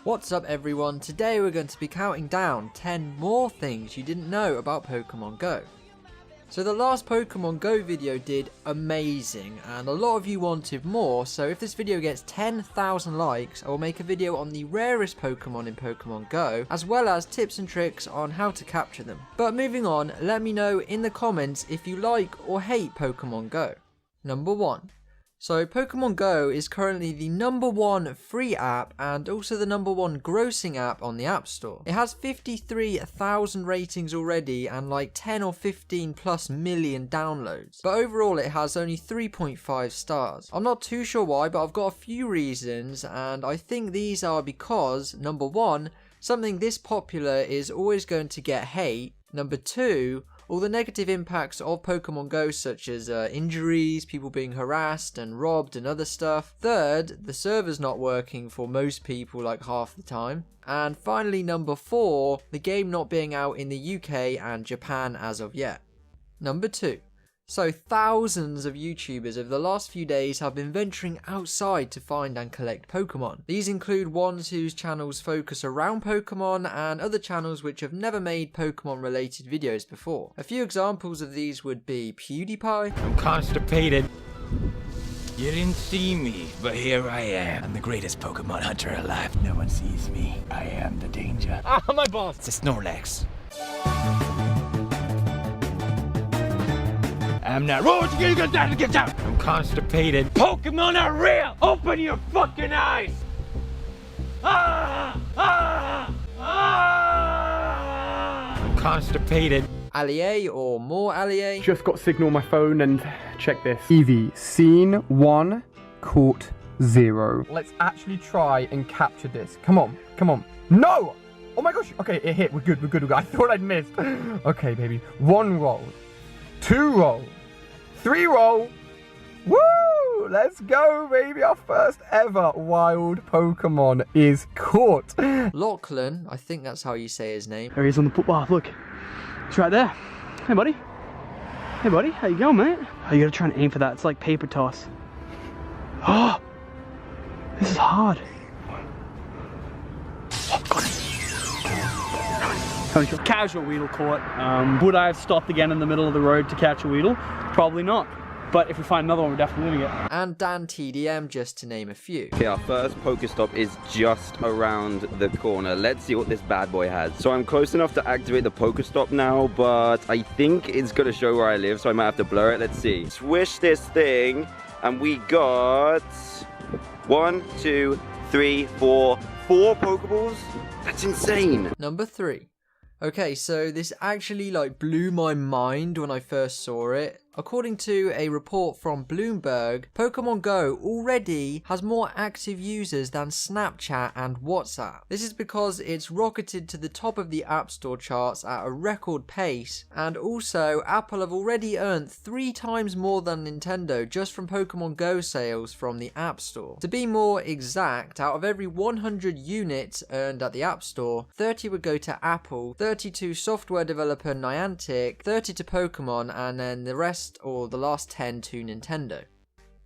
What's up everyone, today we're going to be counting down 10 more things you didn't know about Pokemon Go. So the last Pokemon Go video did amazing and a lot of you wanted more, so if this video gets 10,000 likes I will make a video on the rarest Pokemon in Pokemon Go as well as tips and tricks on how to capture them. But moving on, let me know in the comments if you like or hate Pokemon Go. Number 1. So Pokemon Go is currently the #1 free app and also the #1 grossing app on the App Store. It has 53,000 ratings already and like 10 or 15 plus million downloads. But overall it has only 3.5 stars. I'm not too sure why, but I've got a few reasons and I think these are because number 1, something this popular is always going to get hate. Number 2, all the negative impacts of Pokemon Go such as injuries, people being harassed and robbed and other stuff. Third, the server's not working for most people like half the time. And finally number 4, the game not being out in the UK and Japan as of yet. Number 2. So thousands of YouTubers over the last few days have been venturing outside to find and collect Pokemon. These include ones whose channels focus around Pokemon and other channels which have never made Pokemon related videos before. A few examples of these would be PewDiePie. I'm constipated. You didn't see me, but here I am. I'm the greatest Pokemon hunter alive. No one sees me. I am the danger. Ah, my balls! It's a Snorlax. I'm not. Whoa, get down, get down! I'm constipated. Pokemon are real! Open your fucking eyes! Ah! Ah! Ah! I'm constipated. Allier or more Allier. Just got signal on my phone and check this. Eevee, scene 1, caught 0. Let's actually try and capture this. Come on, come on. No! Oh my gosh. Okay, it hit. We're good, we're good, we're good. I thought I'd missed. Okay, baby. 1 roll. 2 roll. 3 roll. Woo! Let's go, baby. Our first ever wild Pokemon is caught. Lachlan, I think that's how you say his name. There he is on the footpath, look. It's right there. Hey, buddy. Hey, buddy. How you going, mate? Oh, you gotta try and aim for that. It's like paper toss. Oh! This is hard. Oh, got it. Casual Weedle caught. Would I have stopped again in the middle of the road to catch a Weedle? Probably not. But if we find another one, we're definitely doing it. And Dan TDM, just to name a few. Okay, our first Pokestop is just around the corner. Let's see what this bad boy has. So I'm close enough to activate the Pokestop now, but I think it's gonna show where I live, so I might have to blur it. Let's see. Swish this thing, and we got 1, 2, 3, 4 Pokeballs. That's insane. Number 3. Okay, so this actually blew my mind when I first saw it. According to a report from Bloomberg, Pokemon Go already has more active users than Snapchat and WhatsApp. This is because it's rocketed to the top of the App Store charts at a record pace, and also Apple have already earned 3 times more than Nintendo just from Pokemon Go sales from the App Store. To be more exact, out of every 100 units earned at the App Store, 30 would go to Apple, 30 to software developer Niantic, 30 to Pokemon, and then the rest or the last 10 to Nintendo.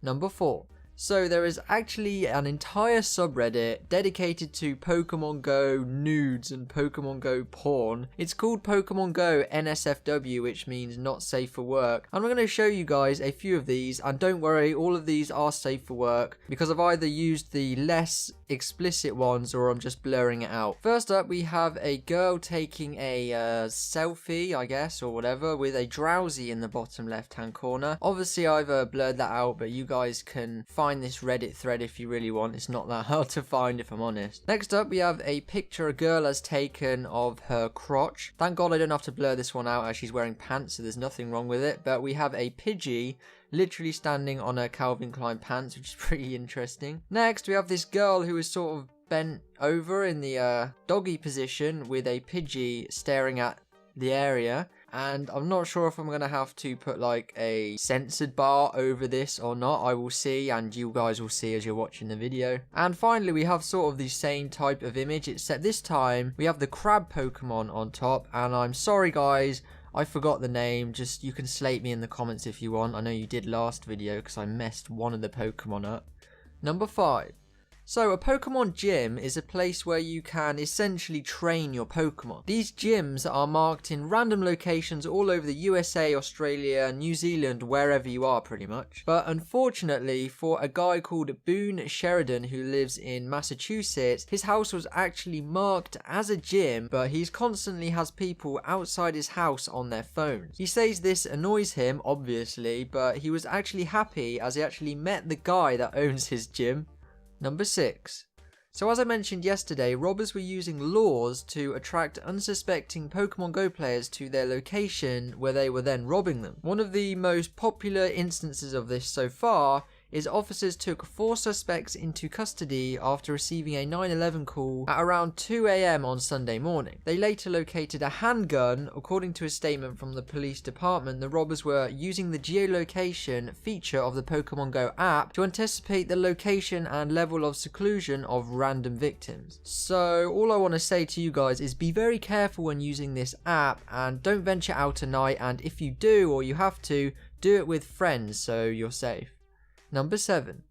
Number 4. So there is actually an entire subreddit dedicated to Pokemon Go nudes and Pokemon Go porn. It's called Pokemon Go NSFW, which means not safe for work. I'm going to show you guys a few of these, and don't worry, all of these are safe for work because I've either used the less explicit ones or I'm just blurring it out. First up, we have a girl taking a selfie, I guess, or whatever, with a Drowsy in the bottom left hand corner. Obviously I've blurred that out, but you guys can find this Reddit thread if you really want. It's not that hard to find, if I'm honest. Next up, we have a picture a girl has taken of her crotch. Thank God I don't have to blur this one out as she's wearing pants, so there's nothing wrong with it. But we have a Pidgey literally standing on her Calvin Klein pants, which is pretty interesting. Next, we have this girl who is sort of bent over in the doggy position with a Pidgey staring at the area. And I'm not sure if I'm going to have to put like a censored bar over this or not. I will see, and you guys will see as you're watching the video. And finally, we have sort of the same type of image, except this time we have the crab Pokemon on top. And I'm sorry guys, I forgot the name. Just, you can slate me in the comments if you want. I know you did last video because I messed one of the Pokemon up. Number 5. So a Pokemon gym is a place where you can essentially train your Pokemon. These gyms are marked in random locations all over the USA, Australia, New Zealand, wherever you are pretty much. But unfortunately for a guy called Boone Sheridan who lives in Massachusetts, his house was actually marked as a gym, but he constantly has people outside his house on their phones. He says this annoys him, obviously, but he was actually happy as he actually met the guy that owns his gym. Number 6. So as I mentioned yesterday, robbers were using lures to attract unsuspecting Pokemon Go players to their location where they were then robbing them. One of the most popular instances of this so far is officers took 4 suspects into custody after receiving a 911 call at around 2 AM on Sunday morning. They later located a handgun. According to a statement from the police department, the robbers were using the geolocation feature of the Pokemon Go app to anticipate the location and level of seclusion of random victims. So all I want to say to you guys is be very careful when using this app and don't venture out at night, and if you do or you have to, do it with friends so you're safe. Number 7.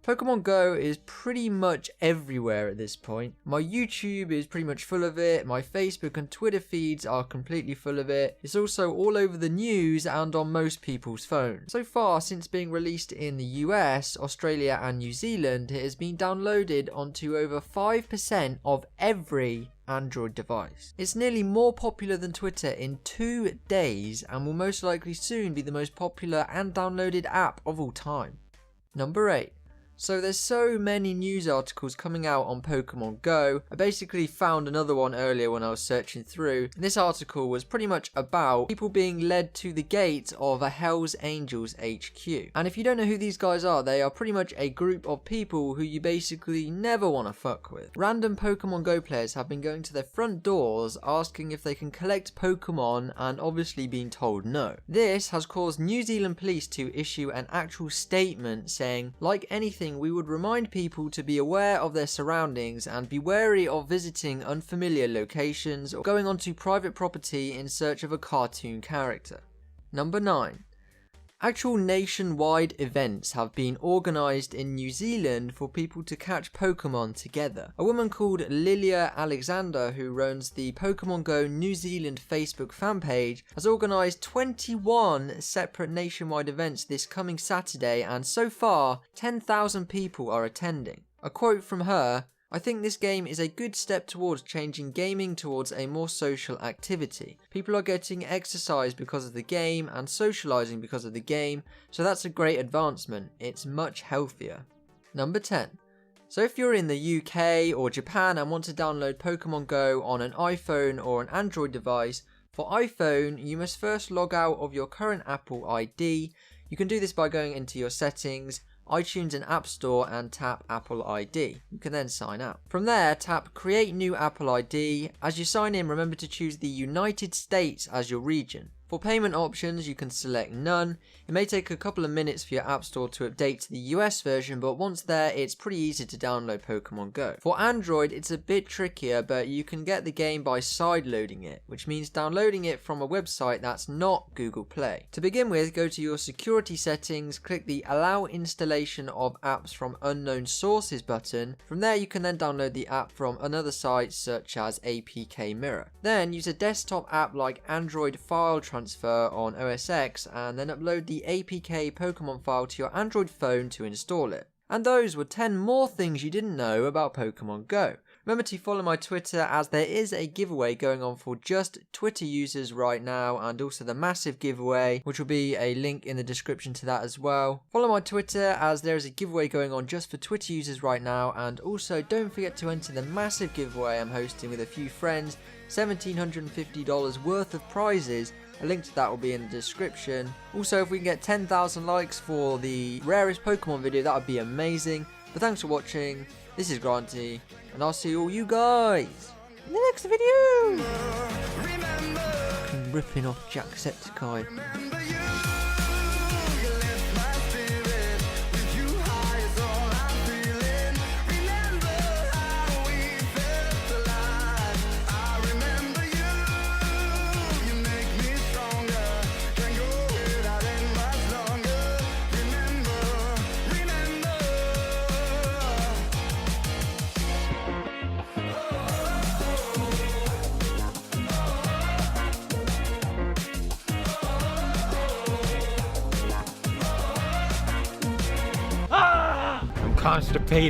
Pokemon Go is pretty much everywhere at this point. My YouTube is pretty much full of it, my Facebook and Twitter feeds are completely full of it. It's also all over the news and on most people's phones. So far, since being released in the US, Australia and New Zealand, it has been downloaded onto over 5% of every Android device. It's nearly more popular than Twitter in 2 days and will most likely soon be the most popular and downloaded app of all time. Number 8. So there's so many news articles coming out on Pokemon Go. I basically found another one earlier when I was searching through. This article was pretty much about people being led to the gates of a Hells Angels HQ. And if you don't know who these guys are, they are pretty much a group of people who you basically never want to fuck with. Random Pokemon Go players have been going to their front doors asking if they can collect Pokemon and obviously being told no. This has caused New Zealand police to issue an actual statement saying, like anything, we would remind people to be aware of their surroundings and be wary of visiting unfamiliar locations or going onto private property in search of a cartoon character. Number 9. Actual nationwide events have been organised in New Zealand for people to catch Pokemon together. A woman called Lilia Alexander, who runs the Pokemon Go New Zealand Facebook fan page, has organised 21 separate nationwide events this coming Saturday, and so far 10,000 people are attending. A quote from her: "I think this game is a good step towards changing gaming towards a more social activity. People are getting exercise because of the game and socialising because of the game, so that's a great advancement. It's much healthier." Number 10. So if you're in the UK or Japan and want to download Pokemon Go on an iPhone or an Android device, for iPhone you must first log out of your current Apple ID. You can do this by going into your settings, iTunes and App Store, and tap Apple ID. You can then sign up. From there, tap Create New Apple ID. As you sign in, remember to choose the United States as your region. For payment options, you can select none. It may take a couple of minutes for your App Store to update to the US version, but once there, it's pretty easy to download Pokemon Go. For Android, it's a bit trickier, but you can get the game by sideloading it, which means downloading it from a website that's not Google Play. To begin with, go to your security settings, click the Allow Installation of Apps from Unknown Sources button. From there, you can then download the app from another site such as APK Mirror. Then use a desktop app like Android File Transfer on OS X and then upload the APK Pokemon file to your Android phone to install it. And those were 10 more things you didn't know about Pokemon Go. Remember to follow my Twitter, as there is a giveaway going on for just Twitter users right now, and also the massive giveaway, which will be a link in the description to that as well. Follow my Twitter, as there is a giveaway going on just for Twitter users right now, and also don't forget to enter the massive giveaway I'm hosting with a few friends, $1,750 worth of prizes. A link to that will be in the description. Also, if we can get 10,000 likes for the rarest Pokemon video, that would be amazing. But thanks for watching. This is Granty, and I'll see all you guys in the next video. I'm ripping off Jacksepticeye. constipated.